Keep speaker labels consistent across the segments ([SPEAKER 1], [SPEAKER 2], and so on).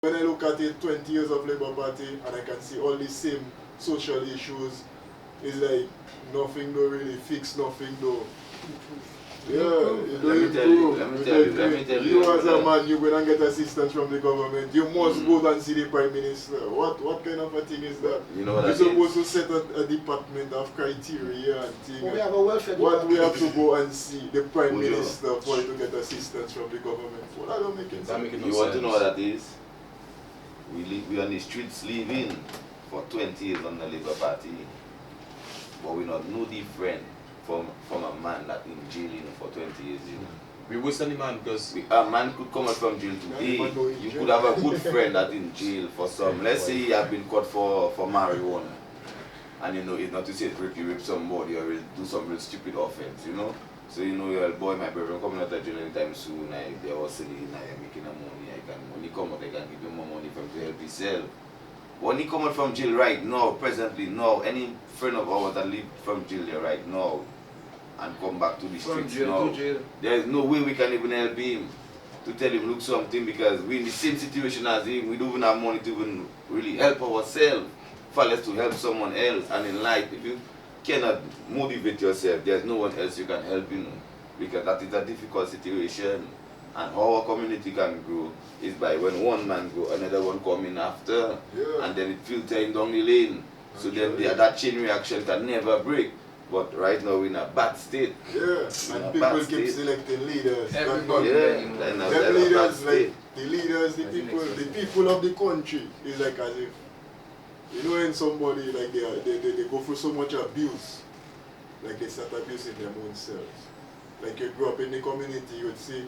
[SPEAKER 1] when I look at it, 20 years of Labour Party, and I can see all the same social issues, it's like nothing do really fix nothing though. Yeah,
[SPEAKER 2] let me tell you.
[SPEAKER 1] You as a man, you're going to get assistance from the government. You must go and see the Prime Minister. What kind of a thing is that?
[SPEAKER 2] You know what
[SPEAKER 1] You're
[SPEAKER 2] that
[SPEAKER 1] supposed
[SPEAKER 2] is?
[SPEAKER 1] to set a department of criteria and things.
[SPEAKER 3] Well, we have a welfare
[SPEAKER 1] What we have
[SPEAKER 3] department.
[SPEAKER 1] to go and see the Prime
[SPEAKER 2] Would you?
[SPEAKER 1] Minister for you to get assistance from the government. Well, that don't make any sense.
[SPEAKER 2] You want to know what that is? We on the streets living for 20 years on the Labour Party, but we not no different from a man that in jail for 20 years.
[SPEAKER 4] We waste any man because
[SPEAKER 2] A man could come out from jail today. You could have a good friend that in jail for some. Let's say he have been caught for marijuana, and it's not to say rape somebody or do some real stupid offense, So your boy, my brother, coming out of jail anytime soon. They're hustling, making money. When he come out, I can give him more money from to help himself. When he come out from jail right now, presently now, any friend of ours that live from jail there right now and come back to the streets now, there is no way we can even help him to tell him look something, because we're in the same situation as him. We don't even have money to even really help ourselves, far less to help someone else. And in life, if you cannot motivate yourself, there's no one else you can help, because that is a difficult situation. And how our community can grow is by when one man go, another one come in after, and then it filtering down the lane. So then that chain reaction can never break. But right now we're in a bad state.
[SPEAKER 1] Yeah, and people keep selecting leaders.
[SPEAKER 4] Everybody.
[SPEAKER 1] Them leaders, like the leaders, the people of the country, is like as if, when somebody like they go through so much abuse, like they start abusing their own selves. Like you grew up in the community, you would see,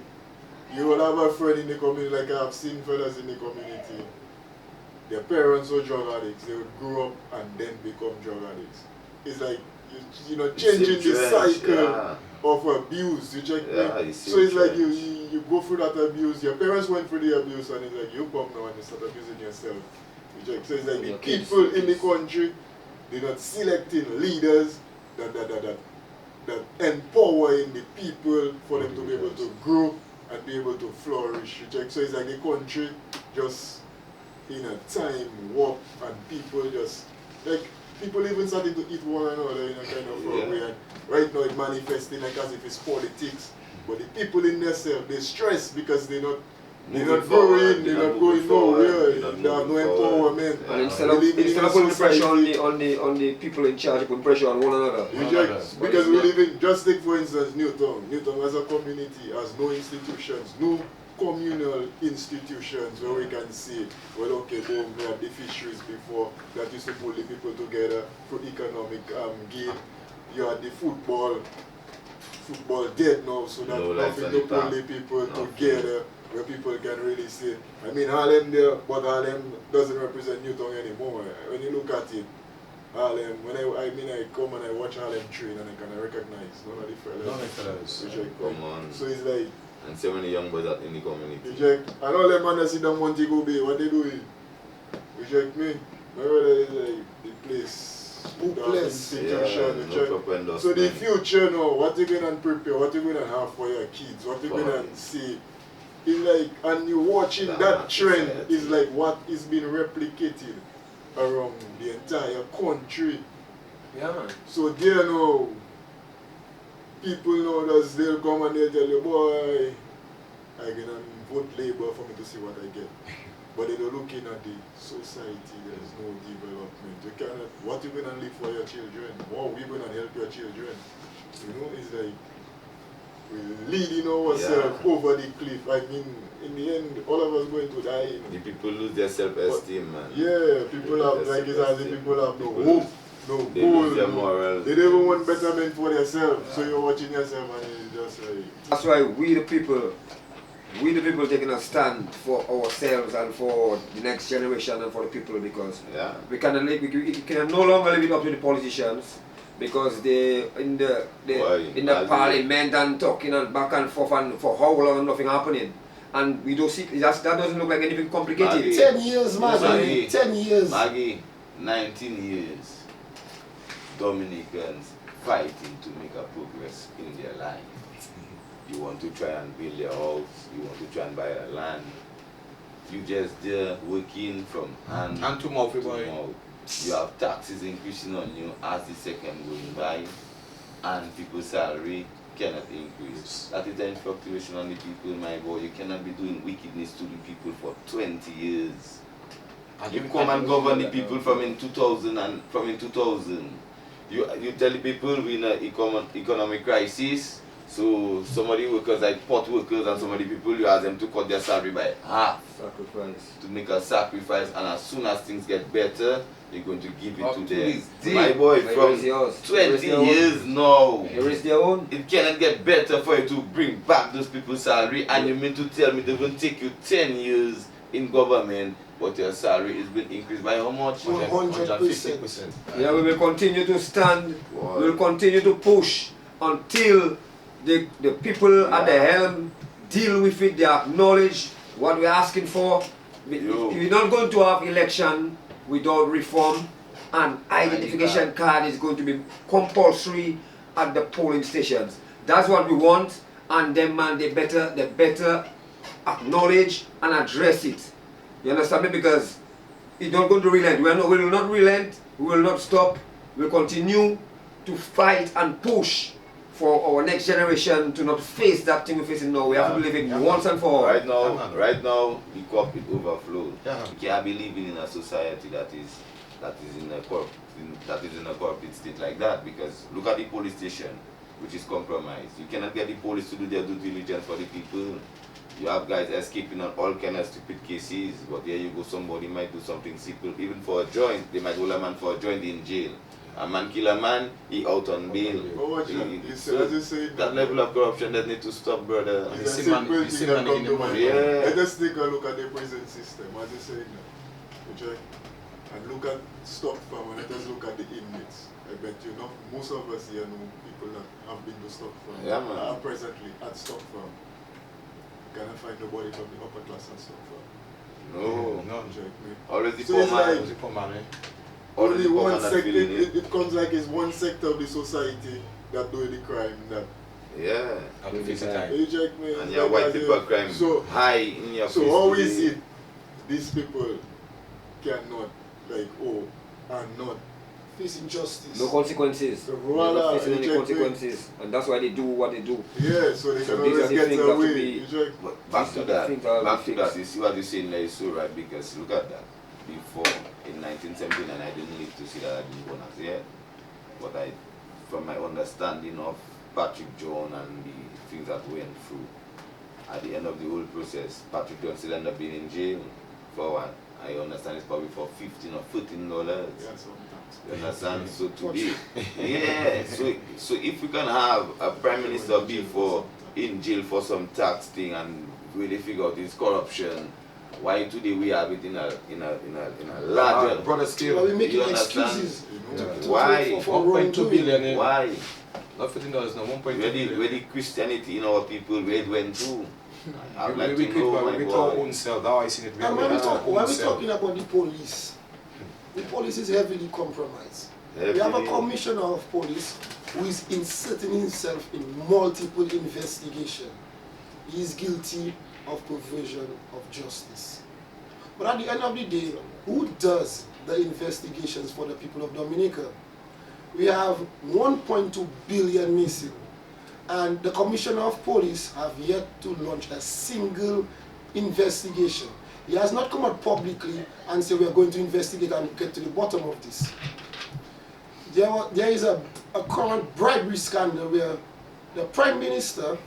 [SPEAKER 1] you will have a friend in the community, like I have seen fellas in the community. Their parents were drug addicts, they would grow up and then become drug addicts. It's like, changing the cycle of abuse. You check me? So it's like you go through that abuse, your parents went through the abuse, and it's like you come now and you start abusing yourself. You check? So it's like the people in the country, they're not selecting leaders that empowering the people for them to be able to grow and be able to flourish. You check? So it's like the country just in a time warp, and people just like people even starting to eat one another in a kind of way. And right now it's manifesting like as if it's politics. But the people in themselves, they stress because they're not growing, they're not going nowhere, they have no empowerment.
[SPEAKER 3] And instead of putting pressure on the people in charge, put pressure on one another.
[SPEAKER 1] Because we live in, just take for instance Newtown. Newtown as a community has no institutions, no communal institutions where we can say, well, okay, boom, we had the fisheries before that used to pull the people together for economic gain. You had the football dead now, so that nothing to pull the people together where people can really say, I mean, Harlem there, but Harlem doesn't represent Newtown anymore. When you look at it, Harlem, I come and I watch Harlem train and I can recognize none of the fellas.
[SPEAKER 2] Come on.
[SPEAKER 1] So it's like,
[SPEAKER 2] and so many young boys in the community.
[SPEAKER 1] Reject. And all them man sit down Montego Bay, what they doing? Reject me. My brother is like the place. Institution.
[SPEAKER 2] No,
[SPEAKER 1] so the future now, what you gonna prepare, what you gonna have for your kids, what you gonna see. It's like, and you watching that trend is like what is being replicated around the entire country.
[SPEAKER 3] Yeah, man.
[SPEAKER 1] So there now, people now they'll come and they'll tell you, boy, I'm gonna vote Labour for me to see what I get. But they don't looking at the society, there's no development. You cannot, what you gonna live for your children? How we gonna help your children? It's like we're leading ourselves over the cliff. I mean, in the end, all of us going to die.
[SPEAKER 2] The people lose their self-esteem, man.
[SPEAKER 1] Yeah, people have, like it's as if people have no hope. No
[SPEAKER 2] they
[SPEAKER 1] goal,
[SPEAKER 2] lose their morals.
[SPEAKER 1] They don't even want betterment for themselves. So you're watching yourself and it's just like...
[SPEAKER 3] That's why we the people taking a stand for ourselves and for the next generation and for the people, because we can no longer leave it up to the politicians, because they in the parliament and talking and back and forth and for how long and nothing happening. And we don't see that doesn't look like anything complicated.
[SPEAKER 2] Maggie.
[SPEAKER 3] 10 years, Maggie. 10 years.
[SPEAKER 2] Maggie, 19 years. Dominicans fighting to make a progress in their life. You want to try and build your house, you want to try and buy a land. You just there working from hand
[SPEAKER 4] to mouth.
[SPEAKER 2] You have taxes increasing on you as the second going by, and people's salary cannot increase. That is the fluctuation on the people, my boy. You cannot be doing wickedness to the people for 20 years. And you come and govern the people from in 2000 and from in 2000. You tell the people we're in an economic crisis. So some of the workers, like pot workers and some of the people, you ask them to cut their salary by half.
[SPEAKER 3] Sacrifice.
[SPEAKER 2] To make a sacrifice, and as soon as things get better, you're going to give it
[SPEAKER 4] Up
[SPEAKER 2] to
[SPEAKER 4] to
[SPEAKER 2] them.
[SPEAKER 4] this
[SPEAKER 2] My
[SPEAKER 4] day.
[SPEAKER 2] boy,
[SPEAKER 3] Where
[SPEAKER 2] from
[SPEAKER 3] is yours?
[SPEAKER 2] 20 years now,
[SPEAKER 3] Here is their own.
[SPEAKER 2] it cannot get better for you to bring back those people's salary, and you mean to tell me they will take you 10 years in government, but your salary is being increased by how much?
[SPEAKER 5] 150%.
[SPEAKER 3] Yeah, we will continue to stand.
[SPEAKER 2] Boy.
[SPEAKER 3] We will continue to push until the people at the helm deal with it. They acknowledge what we're asking for. We're not going to have election without reform, and identification card is going to be compulsory at the polling stations. That's what we want, and them man, they better acknowledge and address it. You understand me? Because it's not going to relent. We will not relent. We will not stop. We'll continue to fight and push for our next generation to not face that thing we're facing now. We have to live it once and for all.
[SPEAKER 2] Right now, the cup is overflowed.
[SPEAKER 4] Yeah.
[SPEAKER 2] You can't be living in a society that is in a corporate state like that, because look at the police station, which is compromised. You cannot get the police to do their due diligence for the people. You have guys escaping on all kind of stupid cases, but there you go, somebody might do something simple, even for a joint. They might hold a man for a joint in jail. A man kill a man, he out on bail. That level of corruption that need to stop, brother.
[SPEAKER 1] It's a simple thing that come to mind.
[SPEAKER 2] Yeah.
[SPEAKER 1] Let us take a look at the prison system, as you say now. And look at stock farm, and let us look at the inmates. I bet you know, most of us here know people that have been to stock farm.
[SPEAKER 2] Yeah, man.
[SPEAKER 1] Are presently at stock farm. Cannot find nobody from the upper class at stock farm.
[SPEAKER 2] No.
[SPEAKER 1] Check me.
[SPEAKER 2] Always the
[SPEAKER 1] So
[SPEAKER 2] poor
[SPEAKER 1] it's
[SPEAKER 2] man.
[SPEAKER 1] like-
[SPEAKER 4] The poor man,
[SPEAKER 1] Only one
[SPEAKER 2] that
[SPEAKER 1] sector,
[SPEAKER 2] feeling it.
[SPEAKER 1] it comes like it's one sector of the society that do the crime. That
[SPEAKER 2] Yeah.
[SPEAKER 4] Have to fix it time.
[SPEAKER 1] you check me.
[SPEAKER 2] And
[SPEAKER 1] it's
[SPEAKER 2] your
[SPEAKER 1] like
[SPEAKER 2] white
[SPEAKER 1] as
[SPEAKER 2] people
[SPEAKER 1] if-
[SPEAKER 2] crime
[SPEAKER 1] So
[SPEAKER 2] high in your face.
[SPEAKER 1] how is
[SPEAKER 2] today.
[SPEAKER 1] it these people cannot are not
[SPEAKER 5] Facing justice.
[SPEAKER 3] No consequences. They're
[SPEAKER 1] Voila,
[SPEAKER 3] not facing any
[SPEAKER 1] you check
[SPEAKER 3] consequences, and that's why they do what they do.
[SPEAKER 1] yeah, so they
[SPEAKER 3] So
[SPEAKER 1] can
[SPEAKER 3] these are
[SPEAKER 1] always
[SPEAKER 3] the
[SPEAKER 1] get
[SPEAKER 3] things that
[SPEAKER 1] away.
[SPEAKER 3] to be-
[SPEAKER 1] You check.
[SPEAKER 2] But back to
[SPEAKER 3] These are
[SPEAKER 2] that,
[SPEAKER 3] the things that will
[SPEAKER 2] back
[SPEAKER 3] be
[SPEAKER 2] to that,
[SPEAKER 3] fixed.
[SPEAKER 2] you see what you're saying there is so right, because look at that. Before, in 1979, I didn't live to see that I didn't born as yet. But from my understanding of Patrick John and the things that went through, at the end of the whole process, Patrick John still ended up being in jail for what? I understand it's probably for $15 or $14.
[SPEAKER 1] Yeah, sometimes.
[SPEAKER 2] You understand? So today, yeah. So if we can have a prime minister be in jail for some tax thing and really figure out his corruption, why today we have it in a larger?
[SPEAKER 4] Brother
[SPEAKER 5] Well,
[SPEAKER 4] still.
[SPEAKER 5] we making
[SPEAKER 2] You understand?
[SPEAKER 5] excuses.
[SPEAKER 2] Why?
[SPEAKER 5] For
[SPEAKER 4] 1.2
[SPEAKER 5] wrongdoing.
[SPEAKER 4] billion. eh?
[SPEAKER 2] Why?
[SPEAKER 4] Not $15 now, 1.2
[SPEAKER 2] Where
[SPEAKER 4] billion.
[SPEAKER 2] the Christianity in our people where it went to? I'd like
[SPEAKER 4] we
[SPEAKER 2] to know, my
[SPEAKER 4] with our
[SPEAKER 2] boy.
[SPEAKER 4] own self. How I seen it.
[SPEAKER 5] And when we
[SPEAKER 4] with our own self.
[SPEAKER 5] talking about the police is heavily compromised. We have a
[SPEAKER 2] Heavily.
[SPEAKER 5] commissioner of police who is inserting himself in multiple investigations. He is guilty of perversion of justice. But at the end of the day, who does the investigations for the people of Dominica? We have 1.2 billion missing, and the commissioner of police have yet to launch a single investigation. He has not come out publicly and said we are going to investigate and get to the bottom of this. There is a current bribery scandal where the Prime Minister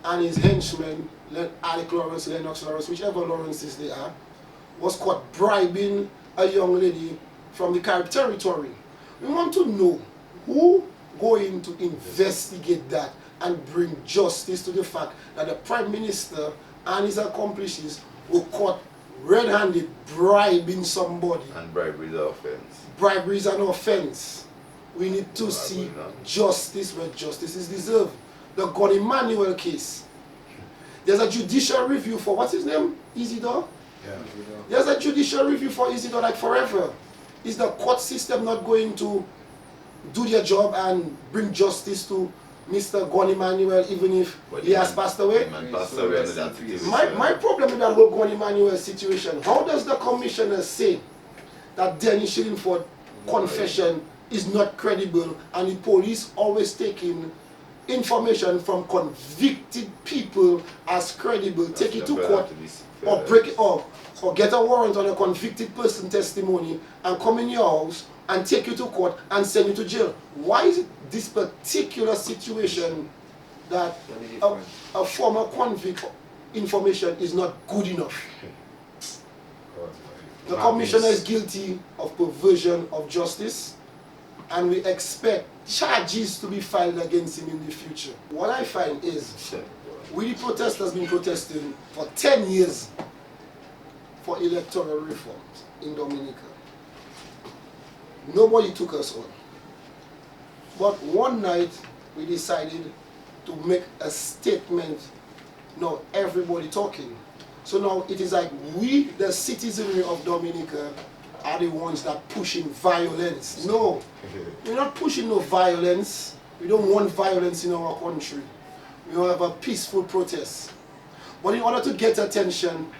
[SPEAKER 5] and his henchmen, Alec Lawrence, Lennox Lawrence, whichever Lawrences they are, was caught bribing a young lady from the Carib territory. We want to know who going to investigate that and bring justice to the fact that the Prime Minister and his accomplices were caught red-handed bribing somebody.
[SPEAKER 2] And bribery is an offense.
[SPEAKER 5] Bribery is an offense. We need to see justice where justice is deserved. The God Emmanuel case. There's a judicial review for, what's his name? Isidore?
[SPEAKER 4] Yeah.
[SPEAKER 5] There's a judicial review for Isidore like forever. Is the court system not going to do their job and bring justice to Mr. Gon Emmanuel, even if he has passed away? My problem with that whole Gon Emmanuel situation, how does the commissioner say that Dennis Shillingford confession is not credible and the police always taking information from convicted people as credible, take it to court or break it off, or get a warrant on a convicted person testimony and come in your house and take you to court and send you to jail? Why is it this particular situation that a former convict information is not good enough? The commissioner is guilty of perversion of justice, and we expect charges to be filed against him in the future. What I find is, we the protesters been protesting for 10 years for electoral reforms in Dominica. Nobody took us on. But one night we decided to make a statement. Now everybody talking. So now it is like we, the citizenry of Dominica, are the ones that pushing violence. No, we're not pushing no violence. We don't want violence in our country. We will have a peaceful protest. But in order to get attention,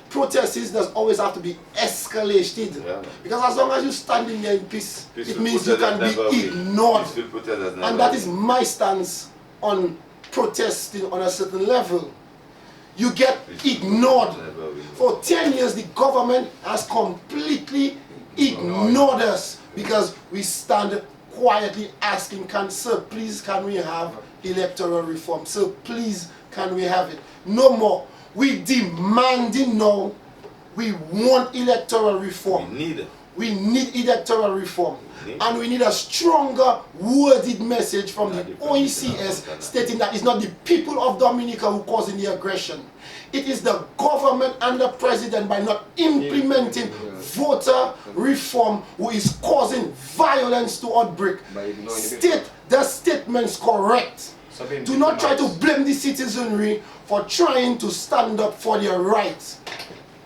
[SPEAKER 5] protests does always have to be escalated. Yeah. Because as long as you stand in there in peace, it means you can be ignored. And that is my stance on protesting on a certain level. You get ignored. For 10 years, the government has completely ignored us because we stand quietly asking, sir, please can we have electoral reform? Sir, please can we have it? No more. We demanding now. We want electoral reform. We need electoral reform. And we need a stronger worded message from the OECS stating that it's not the people of Dominica who causing the aggression. It is the government and the president by not implementing voter reform who is causing violence to outbreak. State the statements correct. Do not try to blame the citizenry for trying to stand up for their rights.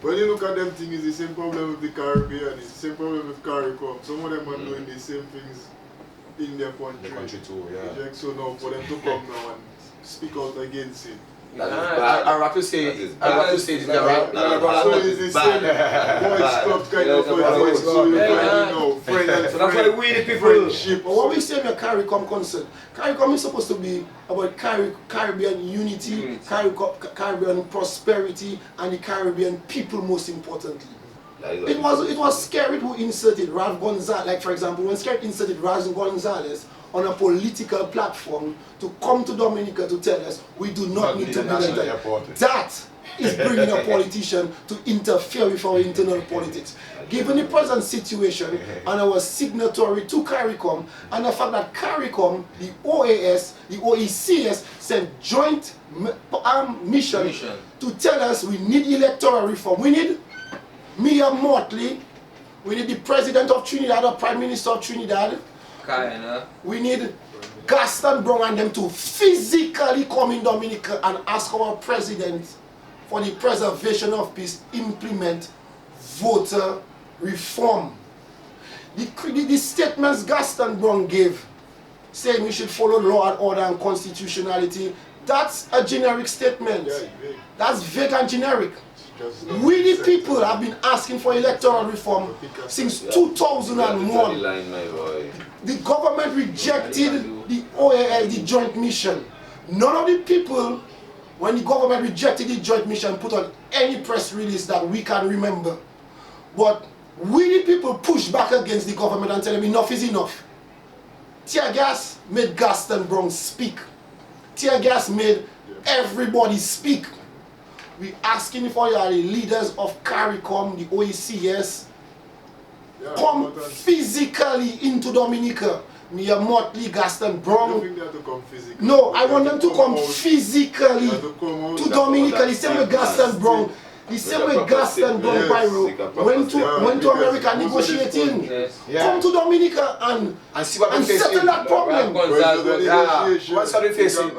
[SPEAKER 1] When you look at them things, it's the same problem with the Caribbean, it's the same problem with CARICOM. Some of them are doing the same things in their country. The country too, yeah. So now for them to come now and speak out against it.
[SPEAKER 4] I have to say it's the right.
[SPEAKER 1] So it's the same boys club kind of voice. So you know, friend and
[SPEAKER 3] so that's why we the people.
[SPEAKER 5] But what we say with CARICOM concern, CARICOM is supposed to be about Caribbean unity, Caribbean prosperity, and the Caribbean people most importantly. It was Skerrit who inserted Ralph Gonzalez, like for example, when Skerrit inserted Ralph Gonzalez on a political platform to come to Dominica to tell us we do not need to be there. That is bringing a politician to interfere with our internal politics. Given the present situation and our signatory to CARICOM and the fact that CARICOM, the OAS, the OECS sent joint mission to tell us we need electoral reform. We need Mia Motley, we need the President of Trinidad or Prime Minister of Trinidad. We need Gaston Brong and them to physically come in Dominica and ask our president for the preservation of peace, implement voter reform. The statements Gaston Brong gave, saying we should follow law and order and constitutionality, that's a generic statement. That's vague and generic. We the people have been asking for electoral reform since 2001. The government rejected the OAS, the joint mission. None of the people, when the government rejected the joint mission, put on any press release that we can remember. But we the people pushed back against the government and tell them enough is enough. Tear gas made Gaston Brong speak. Tear gas made everybody speak. We asking for your leaders of CARICOM, the OECS, come physically into Dominica. Mia Motley, Gaston Brong. No, I want them to come physically to Dominica. The same way Gaston Brong, the same way Gaston Brong Pyro went to America negotiating. Come to Dominica and settle that problem.
[SPEAKER 4] What's the facing?